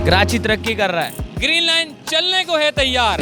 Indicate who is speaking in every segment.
Speaker 1: कराची तरक्की कर रहा है, ग्रीन लाइन चलने को है तैयार।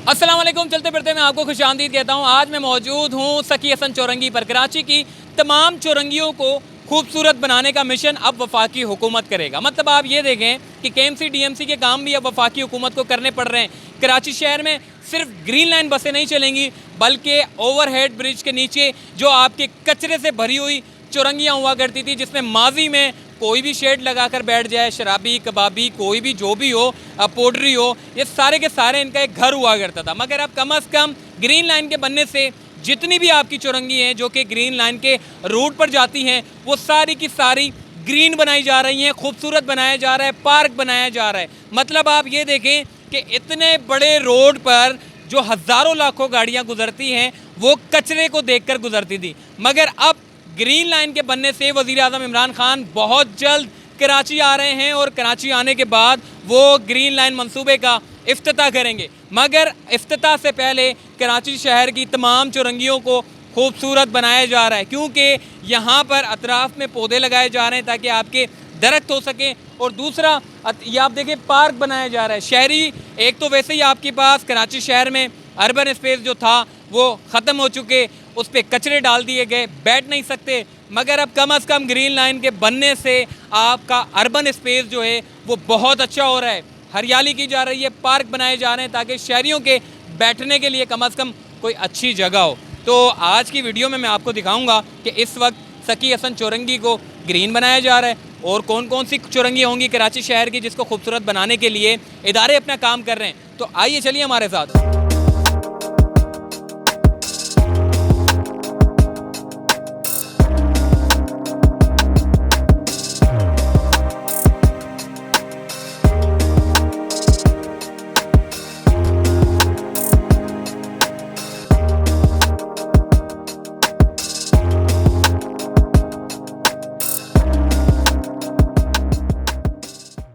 Speaker 1: अस्सलाम वालेकुम, चलते फिरते मैं आपको खुशामदीद कहता हूँ। आज मैं मौजूद हूँ सकी हसन चौरंगी पर। कराची की तमाम चौरंगियों को खूबसूरत बनाने का मिशन अब वफाकी हुकूमत करेगा। मतलब आप ये देखें कि KMC DMC के काम भी अब वफाकी हुकूमत को करने पड़ रहे हैं। कराची शहर में सिर्फ ग्रीन लाइन बसें नहीं चलेंगी, बल्कि ओवरहेड ब्रिज के नीचे जो आपके कचरे से भरी हुई चौरंगियाँ हुआ करती थी, जिसमें माजी में कोई भी शेड लगाकर बैठ जाए, शराबी कबाबी कोई भी जो भी हो, पोड्री हो, ये सारे के सारे इनका एक घर हुआ करता था। मगर अब कम अज़ कम ग्रीन लाइन के बनने से जितनी भी आपकी चौरंगी हैं जो कि ग्रीन लाइन के रूट पर जाती हैं, वो सारी की सारी ग्रीन बनाई जा रही हैं, खूबसूरत बनाया जा रहा है, पार्क बनाया जा रहा है। मतलब आप ये देखें कि इतने बड़े रोड पर जो हज़ारों लाखों गाड़ियाँ गुजरती हैं, वो कचरे को देख कर गुजरती थी। मगर अब ग्रीन लाइन के बनने से वज़ीर आज़म इमरान खान बहुत जल्द कराची आ रहे हैं और कराची आने के बाद वो ग्रीन लाइन मंसूबे का इफ्तिताह करेंगे। मगर इफ्तिताह से पहले कराची शहर की तमाम चौरंगियों को खूबसूरत बनाया जा रहा है, क्योंकि यहाँ पर अतराफ़ में पौधे लगाए जा रहे हैं ताकि आपके दरख्त हो सकें, और दूसरा ये आप देखें पार्क बनाया जा रहा है। शहरी एक तो वैसे ही आपके पास कराची शहर में अर्बन स्पेस जो था वो ख़त्म हो चुके, उस पर कचरे डाल दिए गए, बैठ नहीं सकते। मगर अब कम अज़ कम ग्रीन लाइन के बनने से आपका अर्बन स्पेस जो है वो बहुत अच्छा हो रहा है, हरियाली की जा रही है, पार्क बनाए जा रहे हैं ताकि शहरियों के बैठने के लिए कम अज़ कम कोई अच्छी जगह हो। तो आज की वीडियो में मैं आपको दिखाऊंगा कि इस वक्त सकी हसन चौरंगी को ग्रीन बनाया जा रहा है और कौन कौन सी चौरंगी होंगी कराची शहर की जिसको खूबसूरत बनाने के लिए इदारे अपना काम कर रहे हैं। तो आइए चलिए हमारे साथ।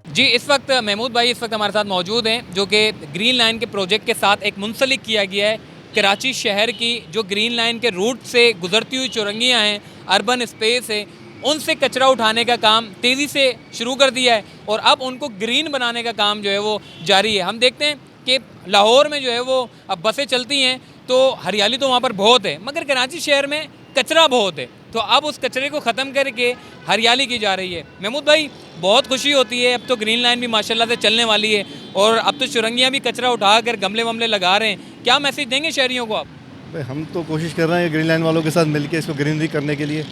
Speaker 1: जी, इस वक्त महमूद भाई इस वक्त हमारे साथ मौजूद हैं, जो कि ग्रीन लाइन के प्रोजेक्ट के साथ एक मुंसलिक किया गया है। कराची शहर की जो ग्रीन लाइन के रूट से गुजरती हुई चौरंगियाँ हैं, अर्बन स्पेस है, उनसे कचरा उठाने का काम तेज़ी से शुरू कर दिया है और अब उनको ग्रीन बनाने का काम जो है वो जारी है। हम देखते हैं कि लाहौर में जो है वो अब बसें चलती हैं तो हरियाली तो वहाँ पर बहुत है, मगर कराची शहर में कचरा बहुत है, तो अब उस कचरे को ख़त्म करके हरियाली की जा रही है। महमूद भाई, बहुत खुशी होती है, अब तो ग्रीन लाइन भी माशाल्लाह से चलने वाली है और अब तो चौरंगियाँ भी कचरा उठा कर गमले वमले लगा रहे हैं। क्या मैसेज देंगे शहरियों को आप?
Speaker 2: भाई हम तो कोशिश कर रहे हैं ग्रीन लाइन वालों के साथ मिलकर इसको ग्रीनरी करने के लिए।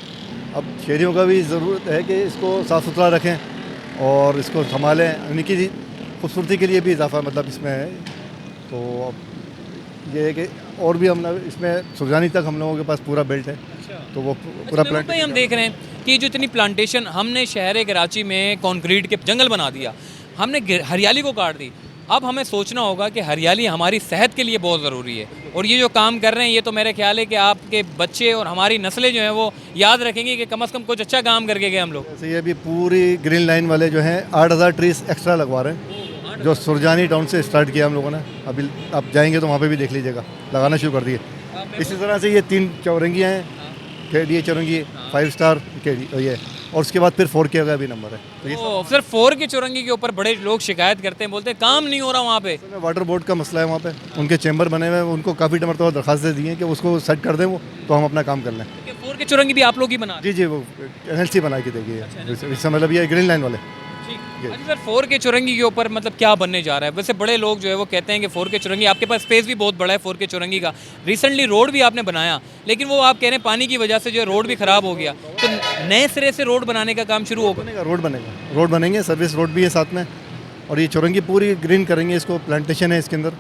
Speaker 2: अब शहरियों का भी ज़रूरत है कि इसको साफ़ सुथरा रखें और इसको संभालें, उनकी खूबसूरती के लिए भी इजाफा मतलब इसमें है। तो अब ये है कि और भी हम इसमें सुरजानी तक हम लोगों के पास पूरा बेल्ट है, तो वो पूरा प्लांट
Speaker 1: हम देख रहे हैं कि जो इतनी प्लांटेशन हमने शहर कराची में कंक्रीट के जंगल बना दिया, हमने हरियाली को काट दी। अब हमें सोचना होगा कि हरियाली हमारी सेहत के लिए बहुत ज़रूरी है, और ये जो काम कर रहे हैं ये तो मेरे ख्याल है कि आपके बच्चे और हमारी नस्लें जो हैं वो याद रखेंगे कि कम से कम कुछ अच्छा काम करके गए हम लोग।
Speaker 2: जैसे ये भी पूरी ग्रीन लाइन वाले जो हैं 8000 ट्रीज एक्स्ट्रा लगवा रहे हैं, जो सुरजानी टाउन से स्टार्ट किया हम लोगों ने। अभी आप जाएंगे तो वहाँ पे भी देख लीजिएगा, लगाना शुरू कर दिए। इसी तरह से ये 3 चौरंगियाँ हैं, KDA चौरंगी 5 स्टार KD ये, और उसके बाद फिर 4K का भी नंबर है। तो ये
Speaker 1: सिर्फ 4 की चौरंगी के ऊपर बड़े लोग शिकायत करते हैं, बोलते हैं काम नहीं हो रहा वहाँ पे।
Speaker 2: वाटर बोर्ड का मसला है वहाँ पे, उनके चैम्बर बने हुए हैं, उनको काफ़ी मरतबा दरखास्तें दी हैं कि उसको सेट कर दें वो, तो हम अपना काम कर लें।
Speaker 1: 4 की चौरंगी भी आप लोग ही बना?
Speaker 2: जी, वो NLC बना के देगी। इसका मतलब ये ग्रीन लाइन वाले।
Speaker 1: अच्छा सर, 4 के चौरंगी के ऊपर मतलब क्या बनने जा रहा है? वैसे बड़े लोग जो है वो कहते हैं कि 4 के चौरंगी, आपके पास स्पेस भी बहुत बड़ा है 4 के चौरंगी का। रिसेंटली रोड भी आपने बनाया, लेकिन वो आप कह रहे हैं पानी की वजह से जो है रोड भी ख़राब हो गया, तो नए सिरे से रोड बनाने का काम शुरू होगा?
Speaker 2: रोड बनेंगे, सर्विस रोड भी है साथ में, और ये चौरंगी पूरी ग्रीन करेंगे। इसको प्लांटेशन है इसके अंदर,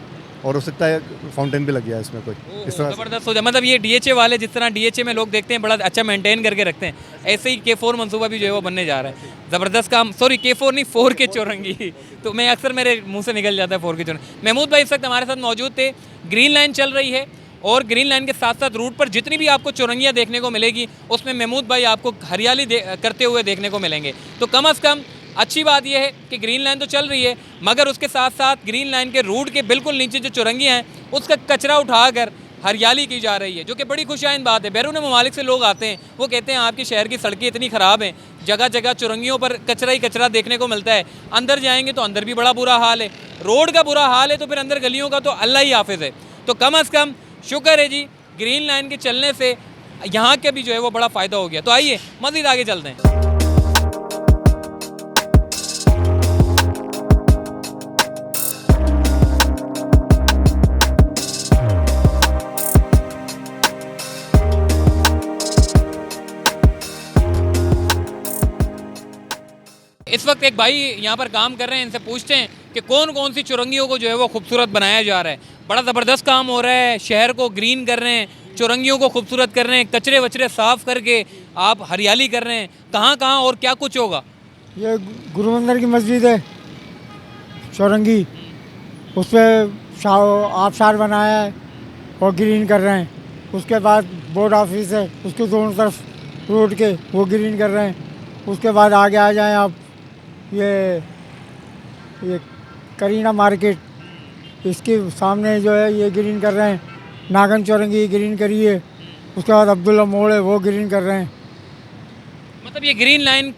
Speaker 2: और हो सकता है फाउंटेन भी लग गया इसमें कोई इस तरह।
Speaker 1: ज़बरदस्त हो जाए। मतलब ये DHA वाले जिस तरह DHA में लोग देखते हैं बड़ा अच्छा मेंटेन करके रखते हैं, ऐसे ही K4 मंसूबा भी जो है वो बनने जा रहा है। ज़बरदस्त काम। सॉरी, K4 नहीं, 4 के चौरंगी, तो मैं अक्सर मेरे मुंह से निकल जाता है 4 के चौरंगी। महमूद भाई इस वक्त हमारे साथ मौजूद थे। ग्रीन लाइन चल रही है और ग्रीन लाइन के साथ साथ रूट पर जितनी भी आपको चौरंगियाँ देखने को मिलेगी, उसमें महमूद भाई आपको हरियाली करते हुए देखने को मिलेंगे। तो कम अज़ कम अच्छी बात यह है कि ग्रीन लाइन तो चल रही है, मगर उसके साथ साथ ग्रीन लाइन के रूट के बिल्कुल नीचे जो चुरंगियाँ हैं उसका कचरा उठाकर हरियाली की जा रही है, जो कि बड़ी खुशहाइन बात है। बैरून ममालिक से लोग आते हैं, वो कहते हैं आपके शहर की सड़कें इतनी ख़राब हैं, जगह जगह चुरंगियों पर कचरा ही कचरा देखने को मिलता है। अंदर जाएंगे तो अंदर भी बड़ा बुरा हाल है, रोड का बुरा हाल है, तो फिर अंदर गलियों का तो अल्लाह ही हाफिज़ है। तो कम अज़ कम शुक्र है जी, ग्रीन लाइन के चलने से यहाँ का भी जो है वो बड़ा फ़ायदा हो गया। तो आइए मज़ीद आगे चलते हैं। इस वक्त एक भाई यहाँ पर काम कर रहे हैं, इनसे पूछते हैं कि कौन कौन सी चुरंगियों को जो है वो खूबसूरत बनाया जा रहा है। बड़ा ज़बरदस्त काम हो रहा है, शहर को ग्रीन कर रहे हैं, चुरंगियों को खूबसूरत कर रहे हैं, कचरे वचरे साफ़ करके आप हरियाली कर रहे हैं। कहाँ कहाँ और क्या कुछ होगा?
Speaker 3: ये गुरु मंदिर की मस्जिद है चौरंगी, उस पर आबशार बनाया है और ग्रीन कर रहे हैं। उसके बाद बोर्ड ऑफिस है, उसके दोनों तरफ रोड के वो ग्रीन कर रहे हैं। उसके बाद आगे आ जाएं आप, ये करीना मार्केट, इसके सामने जो है ये ग्रीन कर रहे हैं। नागन चौरंगी ग्रीन करी है। उसके बाद अब्दुल्ला मोड़ है, वो ग्रीन कर रहे हैं।
Speaker 1: मतलब ये ग्रीन लाइन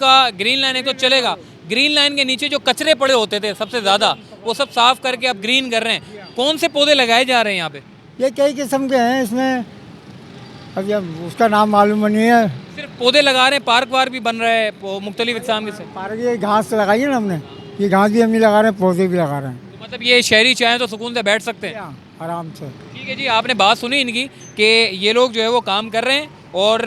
Speaker 1: है तो चलेगा, ग्रीन लाइन के नीचे जो कचरे पड़े होते थे सबसे ज़्यादा, वो सब साफ़ करके अब ग्रीन कर रहे हैं। कौन से पौधे लगाए जा रहे हैं यहाँ पे?
Speaker 3: ये कई किस्म के हैं इसमें, अब ये उसका नाम मालूम नहीं है।
Speaker 1: सिर्फ पौधे लगा रहे हैं, पार्क वार्क भी बन रहा है मुख्तलिफ इकसाम के से?
Speaker 3: पार्क ये घास लगाई है ना हमने, ये घास भी हम ही लगा रहे हैं, पौधे भी लगा रहे हैं।
Speaker 1: तो मतलब ये शहरी चाहें तो सुकून से बैठ सकते हैं
Speaker 3: आराम से।
Speaker 1: ठीक है जी, आपने बात सुनी इनकी कि ये लोग जो है वो काम कर रहे हैं। और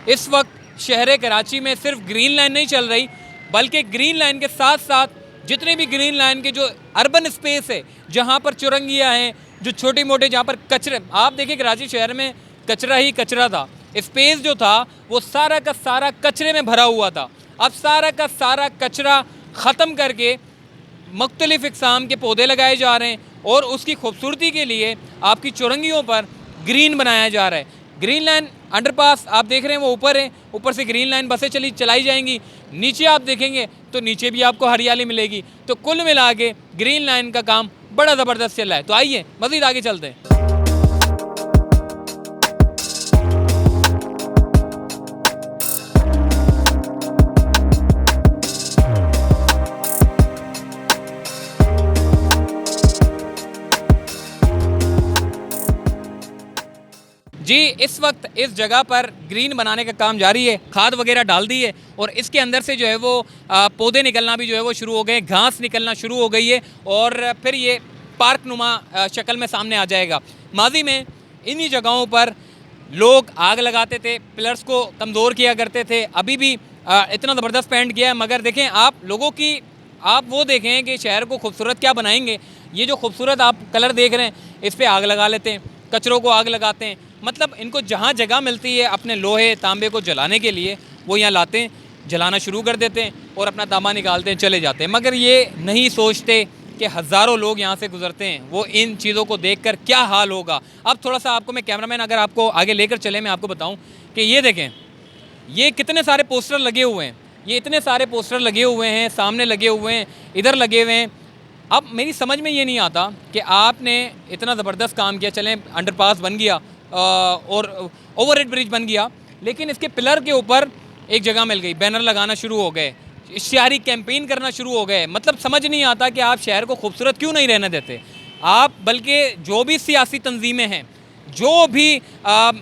Speaker 1: इस वक्त शहर कराची में सिर्फ ग्रीन लाइन नहीं चल रही, बल्कि ग्रीन लाइन के साथ साथ जितने भी ग्रीन लाइन के जो अर्बन स्पेस है, जहाँ पर चुरंगियाँ हैं, जो छोटे मोटे जहाँ पर कचरे, आप देखिए कराची शहर में कचरा ही कचरा था, स्पेस जो था वो सारा का सारा कचरे में भरा हुआ था। अब सारा का सारा कचरा ख़त्म करके मुख्तलिफ़ इक़साम के पौधे लगाए जा रहे हैं और उसकी खूबसूरती के लिए आपकी चुरंगियों पर ग्रीन बनाया जा रहा है। ग्रीन लाइन अंडरपास आप देख रहे हैं वो ऊपर है, ऊपर से ग्रीन लाइन बसें चलाई जाएंगी। नीचे आप देखेंगे तो नीचे भी आपको हरियाली मिलेगी। तो कुल मिला के ग्रीन लाइन का काम बड़ा ज़बरदस्त चल रहा है। तो आइए मज़ीद आगे चलते हैं। जी, इस वक्त इस जगह पर ग्रीन बनाने का काम जारी है, खाद वगैरह डाल दी है और इसके अंदर से जो है वो पौधे निकलना भी जो है वो शुरू हो गए, घास निकलना शुरू हो गई है और फिर ये पार्क नुमा शक्ल में सामने आ जाएगा। माजी में इन्हीं जगहों पर लोग आग लगाते थे, पिलर्स को कमज़ोर किया करते थे। अभी भी इतना ज़बरदस्त पेंट किया है, मगर देखें आप लोगों की, आप वो देखें कि शहर को खूबसूरत क्या बनाएंगे। ये जो खूबसूरत आप कलर देख रहे हैं, इस पर आग लगा लेते हैं, कचरों को आग लगाते हैं। मतलब इनको जहाँ जगह मिलती है अपने लोहे तांबे को जलाने के लिए, वो यहाँ लाते हैं, जलाना शुरू कर देते हैं और अपना तांबा निकालते हैं, चले जाते हैं। मगर ये नहीं सोचते कि हज़ारों लोग यहाँ से गुजरते हैं, वो इन चीज़ों को देखकर क्या हाल होगा। अब थोड़ा सा आपको मैं कैमरामैन अगर आपको आगे लेकर चले, मैं आपको बताऊँ कि ये देखें, ये कितने सारे पोस्टर लगे हुए हैं, ये इतने सारे पोस्टर लगे हुए हैं, सामने लगे हुए हैं, इधर लगे हुए हैं। अब मेरी समझ में ये नहीं आता कि आपने इतना ज़बरदस्त काम किया, चलें अंडरपास बन गया और ओवरहेड ब्रिज बन गया, लेकिन इसके पिलर के ऊपर एक जगह मिल गई, बैनर लगाना शुरू हो गए, इश्तिहारी कैंपेन करना शुरू हो गए। मतलब समझ नहीं आता कि आप शहर को खूबसूरत क्यों नहीं रहने देते आप। बल्कि जो भी सियासी तंजीमें हैं, जो भी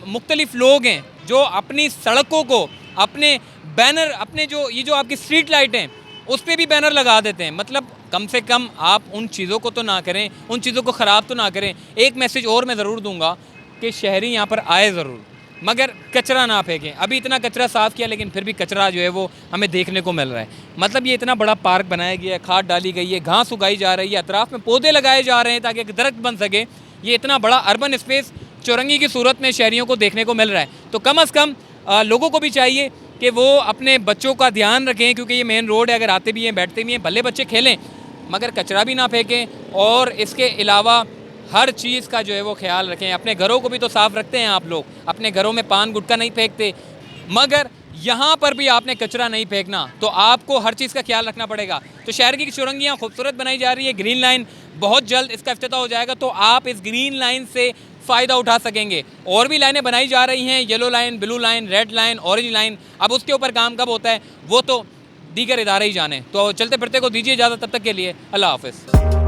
Speaker 1: मुख्तलिफ लोग हैं, जो अपनी सड़कों को, अपने बैनर, अपने जो आपकी स्ट्रीट लाइट हैं, उस पर भी बैनर लगा देते हैं। मतलब कम से कम आप उन चीज़ों को तो ना करें, उन चीज़ों को ख़राब तो ना करें। एक मैसेज और मैं ज़रूर दूंगा कि शहरी यहाँ पर आए ज़रूर, मगर कचरा ना फेंकें। अभी इतना कचरा साफ़ किया, लेकिन फिर भी कचरा जो है वो हमें देखने को मिल रहा है। मतलब ये इतना बड़ा पार्क बनाया गया है, खाद डाली गई है, घास उगाई जा रही है, अतराफ़ में पौधे लगाए जा रहे हैं ताकि एक दरख्त बन सके। ये इतना बड़ा अर्बन स्पेस चुरंगी की सूरत में शहरियों को देखने को मिल रहा है। तो कम अज़ कम लोगों को भी चाहिए कि वो अपने बच्चों का ध्यान रखें, क्योंकि ये मेन रोड है, अगर आते भी हैं बैठते भी हैं, भले बच्चे खेलें मगर कचरा भी ना फेंकें। और इसके अलावा हर चीज़ का जो है वो ख्याल रखें। अपने घरों को भी तो साफ़ रखते हैं आप लोग, अपने घरों में पान गुटखा नहीं फेंकते, मगर यहाँ पर भी आपने कचरा नहीं फेंकना, तो आपको हर चीज़ का ख्याल रखना पड़ेगा। तो शहर की चुरंगियाँ खूबसूरत बनाई जा रही है, ग्रीन लाइन बहुत जल्द इसका इफ्तिताह हो जाएगा, तो आप इस ग्रीन लाइन से फ़ायदा उठा सकेंगे। और भी लाइनें बनाई जा रही हैं, yellow line, blue line, red line, orange line. अब उसके ऊपर काम कब होता है वो तो दीगर इदारे ही जाने। तो चलते फिरते को दीजिए इजाज़त, तब तक के लिए अल्लाह हाफ़िज़।